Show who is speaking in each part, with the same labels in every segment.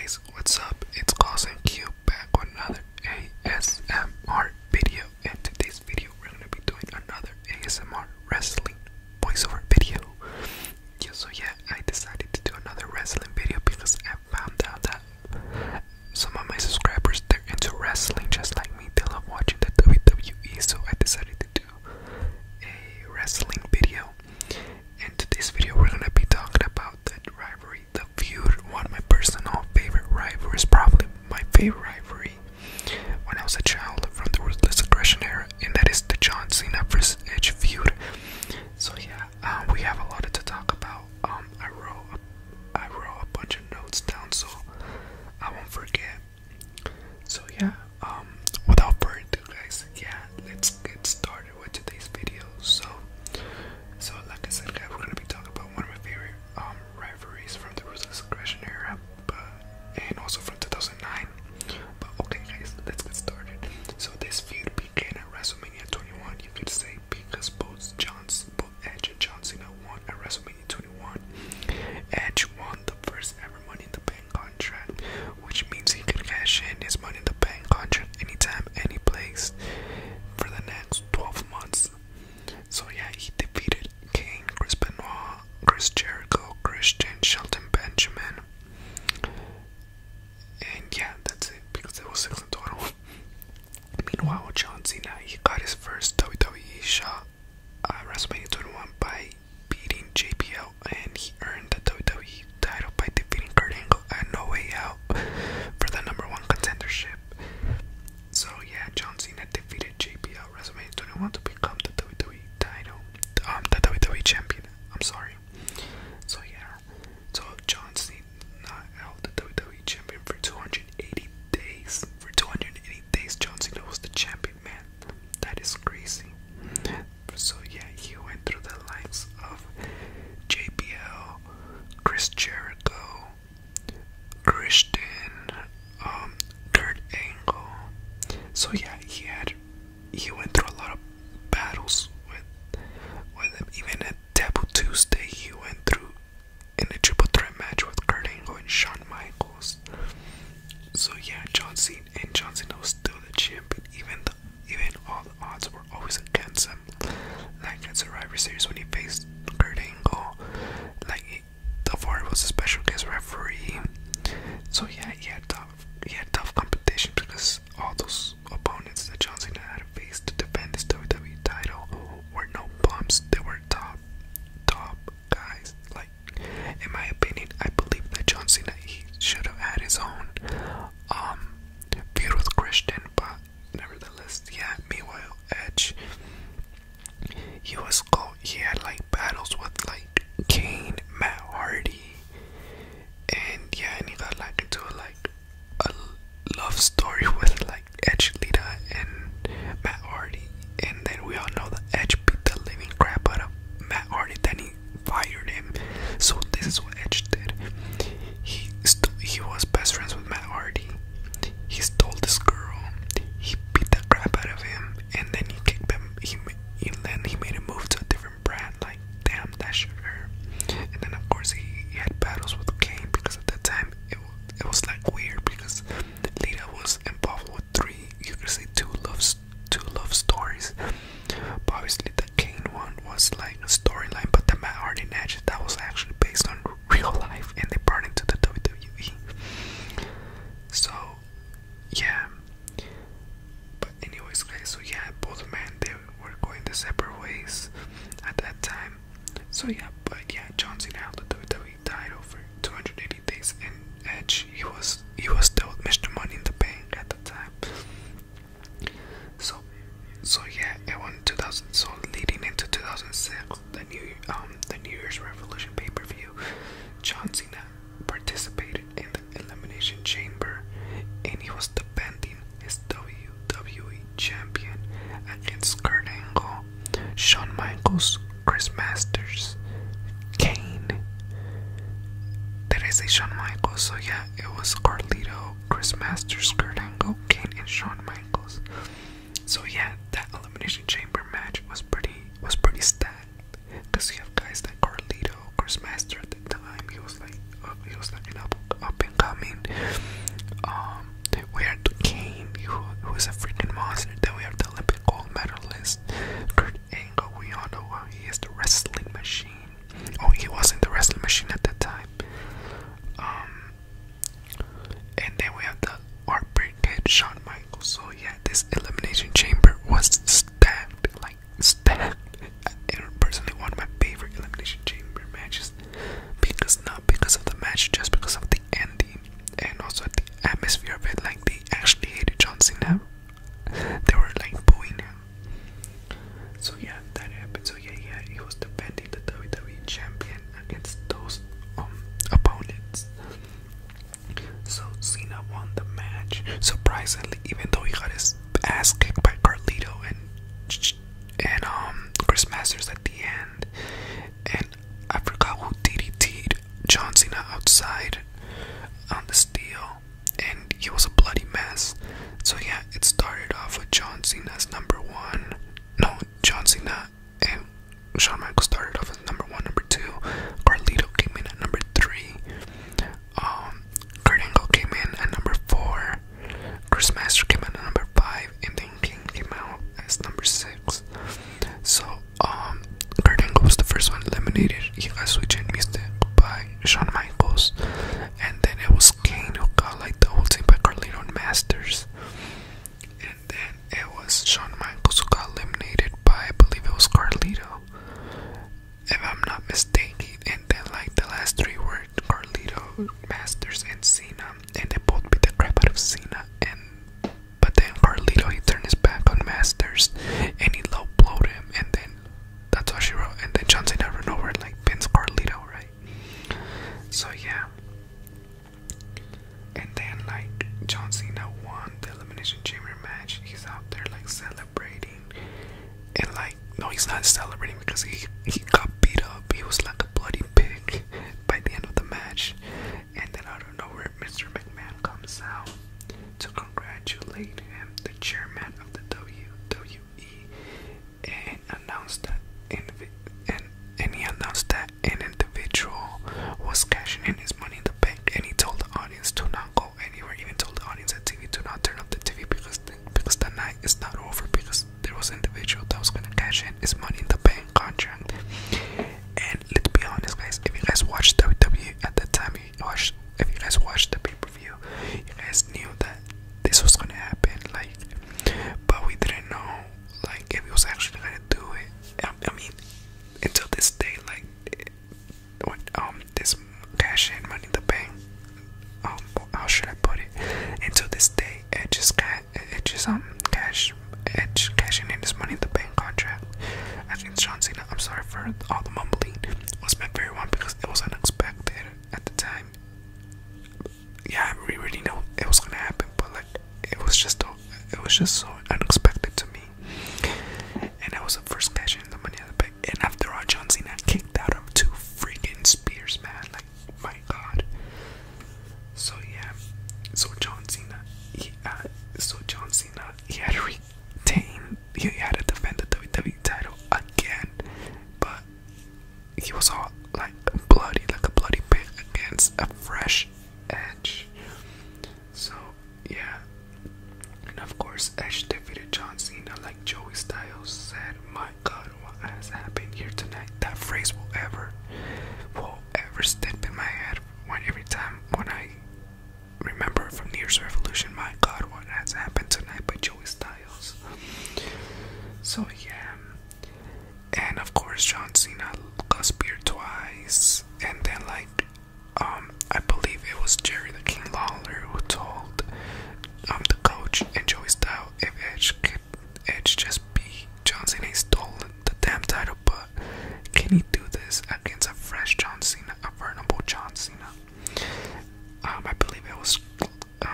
Speaker 1: guys, what's up? It's g.o.ku back with another ASMR video. And today's video we're gonna be doing another ASMR wrestling voiceover video. I decided to do another wrestling video because I found out that some of my subscribers, they're into wrestling just like me. They love watching the WWE, so I decided to do a wrestling video. In today's video we're gonna be talking about the rivalry, the feud, one of my personal favorite rivalries, probably my favorite rivalry when I was a child from the Ruthless aggression era, and that is the John Cena vs Edge feud. We have a lot to talk about. I wrote a bunch of notes down so I won't forget. Without further ado, guys, let's get started with today's video. So like I said, guys, we're gonna be talking about one of my favorite rivalries from the Ruthless aggression era, and also from 2009. But okay, guys, let's get started. So this feud began at WrestleMania 21, you could say, because both Edge and John Cena won at WrestleMania 21. Edge won the first ever Money in the Bank contract, which means he could cash in his Money in the Bank contract anytime, any place for the next 12 months. He defeated Kane, Chris Benoit, Chris Jericho, Christian, Shelton Benjamin, and that's it, because it was 6 in total. Meanwhile, John Cena, he got his first WWE shot at WrestleMania 21 by beating JBL, and he earned the WWE title by defeating Kurt Angle at No Way Out for the #1 contendership. John Cena defeated JBL at WrestleMania 21 to become the WWE title, the WWE champion. I'm sorry. So John Cena held the WWE champion for 280 days. For 280 days, John Cena was the champion, man. That is crazy. He went through the likes of JBL, Chris Jericho, Christian, Kurt Angle. He went through a lot of battles with him. Even at Taboo Tuesday, he went through in a triple threat match with Kurt Angle and Shawn Michaels. John Cena was still the champion, even all the odds were always against him. Like at Survivor Series when he faced Kurt Angle, Tavares was a special guest referee. He had tough competition because all those opponents that John Cena had to face to defend his WWE title were no bumps. They were top guys. In my opinion, I believe that John Cena, he should have had his own feud with Christian, but nevertheless, meanwhile, Edge, he had battles with Kane, Matt Hardy, and he got into a love story with Edge, Lita, and Matt Hardy. And then we all know that Edge beat the living crap out of Matt Hardy, then he fired him. So this is what Edge did. He was best friends with Matt Hardy. He stole this girl. He beat the crap out of him, and then he kicked him. He made a move to a different brand. Damn, that should hurt. And then of course he had battles with Kane, because at that time it was weird, because Lita was involved with two love stories. But obviously the Kane one was a storyline, but the Matt Hardy match, that was actually based on real life, and they brought it to the WWE. But anyways, guys, both men, they were going their separate ways at that time. John Cena held the WWE title for 280 days, and Edge, he was still Mr. Money in the Bank at the time. It won 2000. So leading into 2006, the New Year's Revolution pay-per-view, John Cena participated in the Elimination Chamber, and he was defending his WWE champion against Kurt Angle, Shawn Michaels, Chris Masters, Kane. Did I say Shawn Michaels? It was Carlito, Chris Masters, Kurt Angle, Kane, and Shawn Michaels. That Elimination Chamber match was pretty stacked, because you have guys like Carlito, Chris Master at the time. He was like an up and coming. We had Kane, who is a freaking monster. Then we have the Olympic gold medalist Kurt Angle. We all know he is the wrestling machine. Oh, he wasn't the wrestling machine at that time. And then we have the Heartbreak Kid, Shawn Michaels. So yeah, this elimination chamber was stacked, like stacked. And personally, one of my favorite elimination chamber matches, because not because of the match, just because of the ending and also the atmosphere of it. Like, they actually hated John Cena. They were like booing him. So yeah, that happened. So yeah, he was defending the WWE champion against those opponents. So Cena won the match, surprisingly, even though he got his ass kicked by Carlito and Chris Masters at the end. And I forgot who DDT'd John Cena outside on the steel, and he was a bloody mess. So yeah, it started off with John Cena's number one. No, John Cena and Shawn Michaels started off as number one, number two. Carlito came in at number three. Kurt Angle came in at number four. Chris Master came in at number five, and then King came out as number six. So Kurt Angle was the first one eliminated. He got switched and missed it by Shawn Michaels, and then it was Kane who got like the whole team by Carlito and Masters, and then it was Shawn Michaels who got eliminated by, I believe it was Carlito, if I'm not mistaken. And then like the last three were Carlito, Masters, and Cena, and they both beat the crap out of Cena. But then Carlito, he turned his back on Masters and he low blowed him, and then that's all she wrote. And then John Cena ran over like pins Carlito, right? So yeah. And then like John Cena won the Elimination Chamber match. He's out there like celebrating, and like, no, he's not celebrating because he got beat up. He was like a bloody pig by the end of the match. And then out of nowhere, Mr. McMahon comes out to congratulate him, the chairman of the WWE, and announced that he announced that an individual was cashing in his money in the bank, and he told the audience to not go anywhere. Even told the audience at TV to not turn up the TV because the night is not over, because there was an individual that was gonna cash in his money in the bank contract. And let's be honest, guys, if you guys watched WWE at the time, if you guys watched the pay-per-view, you guys knew that this was gonna happen, like, but we didn't know like if he was actually gonna do it. I mean, until this day, like, this cash in money in the bank, how should I put it? Until this day, cashing in his money in the bank contract against John Cena. I'm sorry for all the mumbling. Was meant for everyone because it was unexpected at the time. Yeah, we already knew it was gonna happen, but like, it was just so unexpected to me. And that was the first cash in the money in the bank. And after all, John Cena kicked out of 2 freaking spears, man. Like, my God. So yeah, so John Cena, he had to retain, he had to defend the WWE title again, but he was all like bloody, like a bloody pig against a fresh Edge. So yeah, and of course Edge defeated John Cena. Like Joey Styles said, "My God, what has happened here tonight?" That phrase will ever stick in my head every time when I remember from New Year's Revolution. My God, what has happened tonight by Joey Styles. So yeah, and of course John Cena got speared twice, and then like I believe it was Jerry the King Lawler who told the coach and Joey Styles, if Edge just beat John Cena, he stole the damn title, but can he do this against a fresh John Cena, a vulnerable John Cena? I believe it was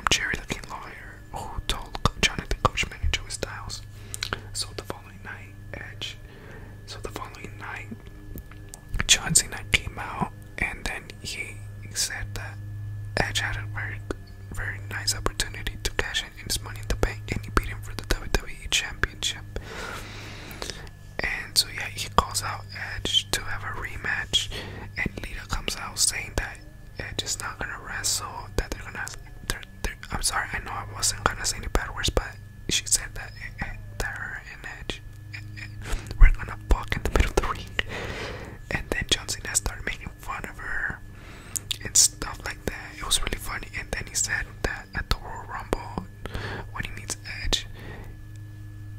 Speaker 1: Jerry the King Lawler who told Jonathan Coachman and Joey Styles. So the following night, John Cena came out, and then he said that Edge had a very, very nice opportunity to cash in his money in the bank, and he beat him for the WWE Championship. And so yeah, he calls out Edge to have a rematch, and Lita comes out saying that Edge is not gonna wrestle, that I'm sorry, I know I wasn't gonna say any bad words, but she said that her and Edge we're gonna fuck in the middle of the ring. And then John Cena started making fun of her and stuff like that. It was really funny. And then he said that at the Royal Rumble, when he meets Edge,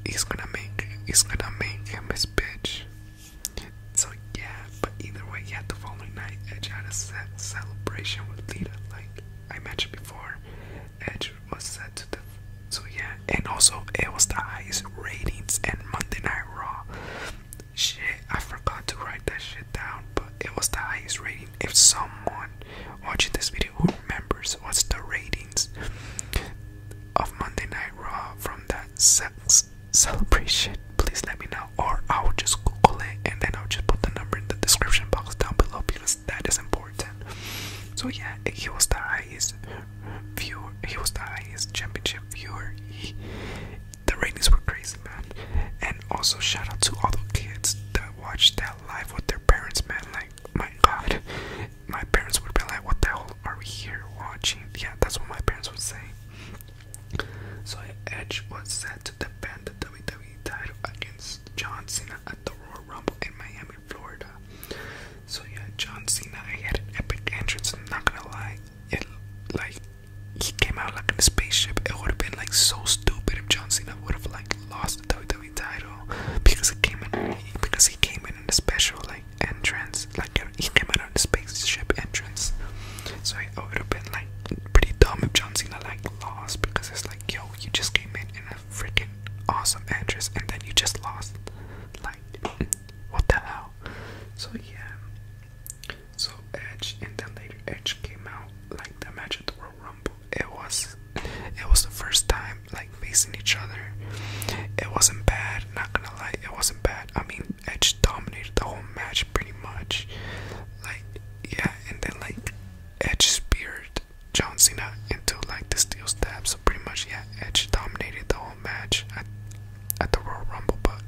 Speaker 1: he's gonna make him his bitch. So yeah, but either way, yeah, the following night Edge had a celebration with Lita, like I mentioned before. Edge was set to the, so yeah, and also it was the highest ratings in Monday Night Raw. Shit, I forgot to write that shit down, but it was the highest rating. If someone watching this video who remembers what's the ratings of Monday Night Raw from that celebration, please let me know, or I'll just Google it and then I'll just put the number in the description box down below because that is important. So yeah, he was the highest viewer, he was the highest championship viewer. The ratings were crazy, man. And also shout out to all the kids that watched that live with their parents, man. Like, my god, my parents would be like, what the hell are we here watching? Yeah, that's what my parents would say. So Edge was set to defend the WWE title against John Cena at the Royal Rumble in Miami, Florida. So yeah, John Cena, he had an epic entrance. I'm not gonna lie, it, like, he came out like in a spaceship. It would have been like so stupid if John Cena would have like lost the WWE title because he came in a special like entrance, like he came out on a spaceship entrance. So it would have been like pretty dumb if John Cena like lost, because it's like, yo, you just came in a freaking awesome entrance and then you just lost. Like, what the hell? So yeah, so Edge, and then later Edge came out like the match at the Royal Rumble. It was the first time like facing each other. It wasn't bad, not gonna lie, it wasn't bad. I mean, Edge dominated the whole match pretty much. Like, yeah, and then like Edge speared John Cena into like the steel stab. So pretty much, yeah, Edge dominated the whole match at the Royal Rumble, but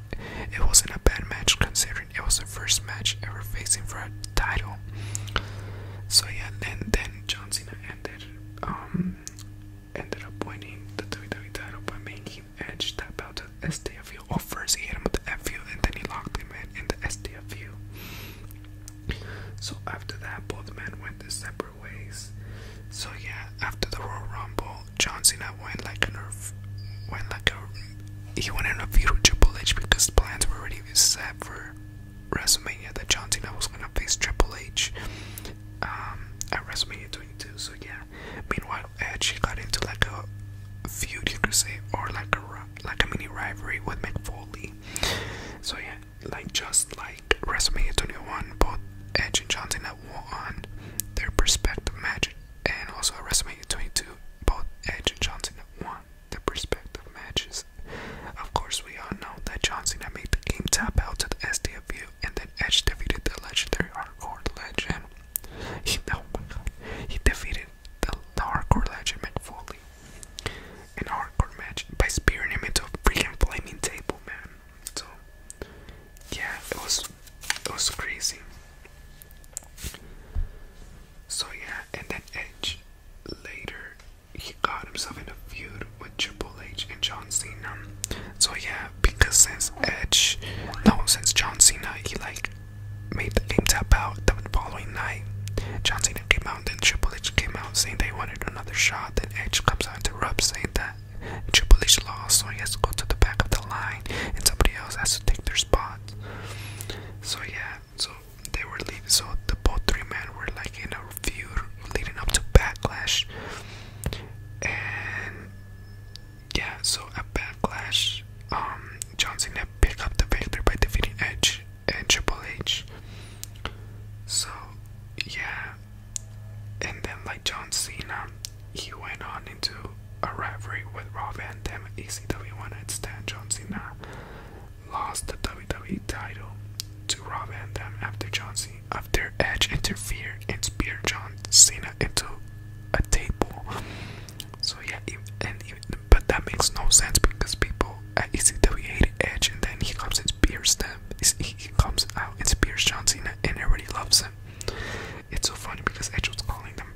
Speaker 1: it wasn't a bad match considering it was the first match ever facing for a title. So yeah, and then John Cena ended up winning the WWE title by making Edge tap out to the STFU. Well, first he hit him with the FU and then he locked him in the STFU. So after that, both men went their separate ways. So yeah, after the Royal Rumble, John Cena went in a feud with Triple H because plans were already set for WrestleMania that John Cena was gonna face Triple H at WrestleMania 22. So yeah, meanwhile Edge got into like a feud, you could say, or like a mini rivalry with Mick Foley. So yeah, like just like WrestleMania 21, both Edge and John Cena won their respective match, and also at WrestleMania 22, both Edge and John Cena won their respective matches. Of course, we all know that John Cena made the game tap out to the STFU, and then Edge defeated the legendary hardcore legend. He defeated the hardcore legend Mick Foley in a hardcore match by spearing him into a freaking flaming table, man. So yeah, it was crazy. So yeah, and then Edge later, he got himself in a feud with Triple H and John Cena. So yeah, because since John Cena, he like made the game tap out the following night, John Cena came out and then Triple H came out saying they wanted another shot. Then Edge comes out and interrupts saying that Triple H lost, so he has to go to the back of the line and somebody else has to take their spot. So yeah, so they were leaving. So the both three men were like in a feud leading up to Backlash. And yeah, so at Backlash, John Cena picked up the victory by defeating Edge and Triple H. So yeah, and then like John Cena, he went on into a rivalry with Rob Van Dam at ECW One Night Stand. John Cena lost the WWE title to Rob Van Dam after Edge interfered and speared John Cena into a table. So yeah, but that makes no sense because people at ECW hated Edge, and then he comes and spears them. He comes out and spears John Cena, and everybody loves him. It's so funny because Edge was calling them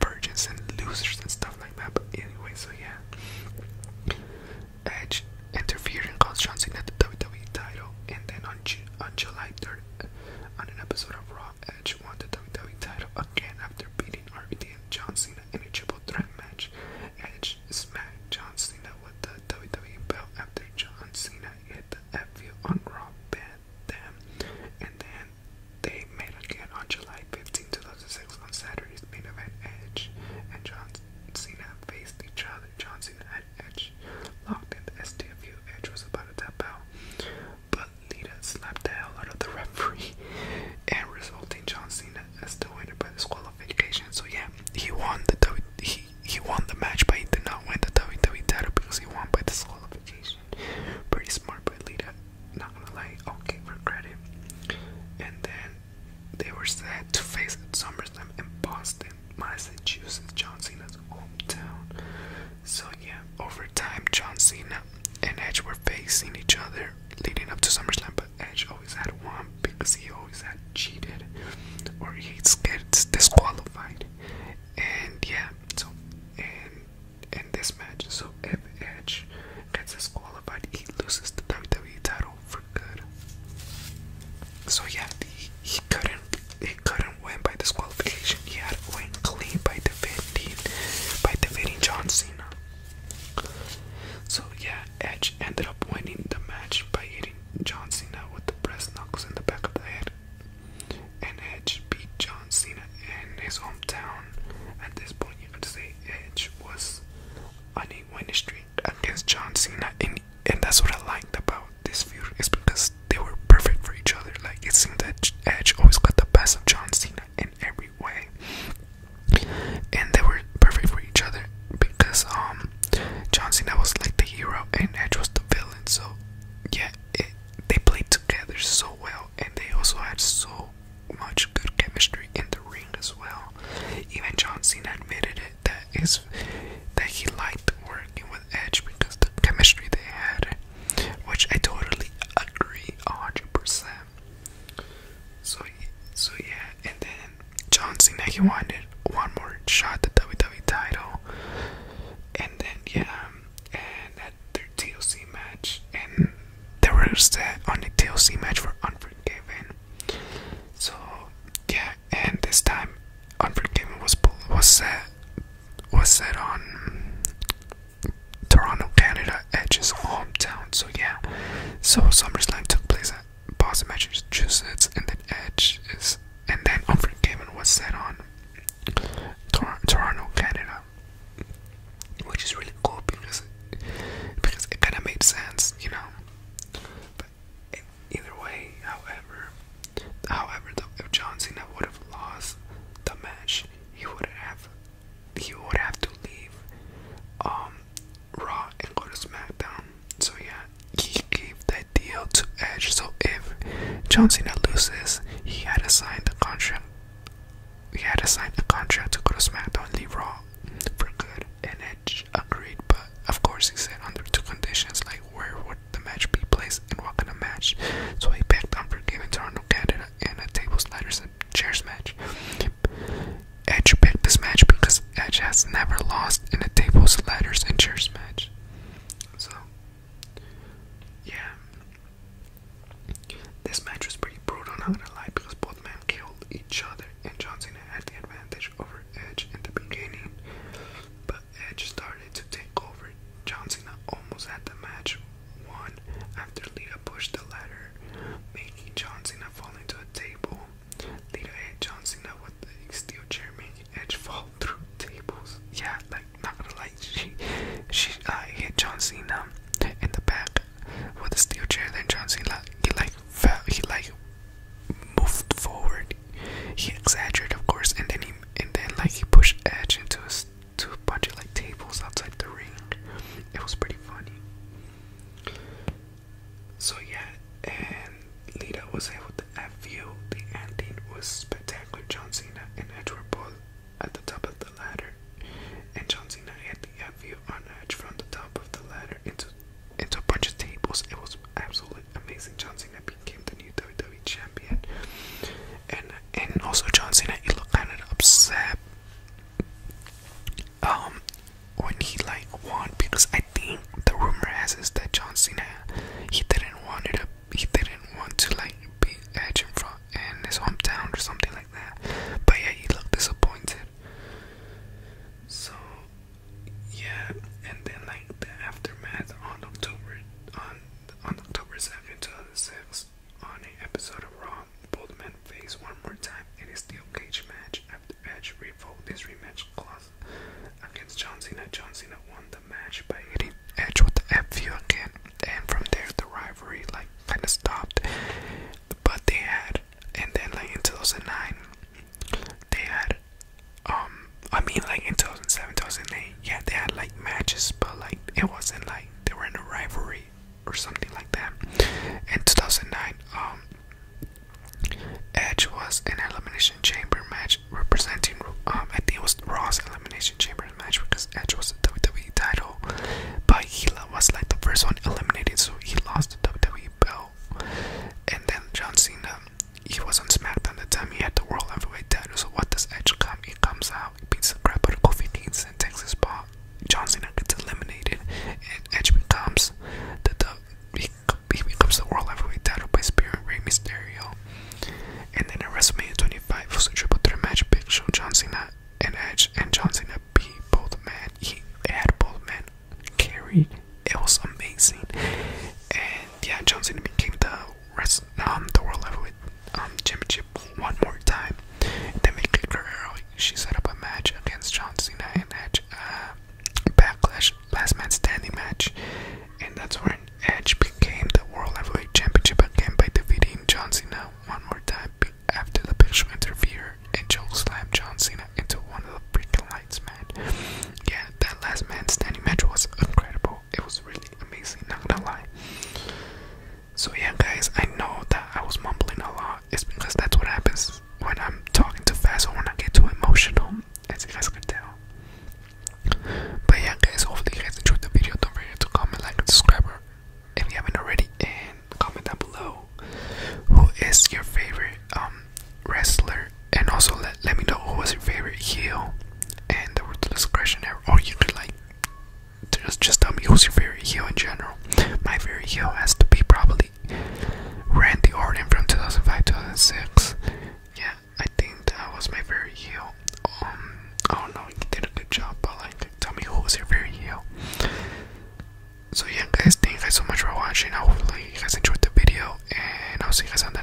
Speaker 1: that he liked working with Edge because the chemistry they had, which I totally agree 100%. So yeah, and then John Cena, he wanted one more shot at the WWE title, and then yeah, and at their TLC match, and they were set on the TLC match for Unforgiven. So yeah, and this time Unforgiven was set on Toronto, Canada, Edge's hometown. So yeah, so SummerSlam took place at Boston, Massachusetts, and then and then Unforgiven was set on Toronto, Canada, which is really cool because it kind of made sense, you know. But either way, however, though, if John Cena would have lost the match, he would have to leave Raw and go to SmackDown. So yeah, he gave that deal to Edge. So if John Cena loses, he had to sign the contract. He had to sign a contract to go to SmackDown and leave Raw for good. And Edge agreed, but of course he said under two conditions, like where would the match be placed and what kind of match. So he picked Unforgiven, Toronto, Canada, and a tables, ladders, and chairs match. Edge picked this match because Edge has never lost in a tables, ladders, and chairs match. So yeah, this match was pretty brutal, not gonna lie, because both men killed each other, and John Cena had the advantage over Edge in the beginning, but Edge started to take over. John Cena almost had the match won after Lita pushed the ladder, making John Cena fall into a table. Lita hit John Cena with the steel chair, making Edge fall through tables. Yeah, like, not gonna lie, she hit John Cena in the back with a steel chair. Then John Cena, he moved forward. He exaggerated, of course, and then he pushed Edge into a bunch of like tables outside the ring. It was pretty funny. So yeah, and Lita was able to FU. The ending was spectacular. John Cena and Edge were both at the top of the ladder, and John Cena hit the FU on Edge from the top of the ladder into a bunch of tables. It was absolutely amazing. John Cena became the new WWE champion, and also John Cena, he looked kind of upset when he like won, because I think the rumor has is that John Cena, he didn't want to like beat Edge in his hometown or something like that. But yeah, he looked disappointed. So yeah, and then like the aftermath on October 2nd, 2006, on an episode of Raw, both men faced one more time in a steel cage match after Edge revoked his rematch clause against John Cena. John Cena won the match by hitting Edge with the FU again, and from there the rivalry like kind of stopped. But they had, and then like in 2009, they had like in 2007, 2008, yeah, they had like matches, but like it wasn't like they were in a rivalry or something like that. In 2009, Edge was an Elimination Chamber match representing, I think it was Raw's Elimination Chamber match, because Edge was a WWE heel. I don't know, he did a good job, but like, tell me who was your favorite heel. So yeah guys, thank you guys so much for watching. Hopefully you guys enjoyed the video, and I'll see you guys on the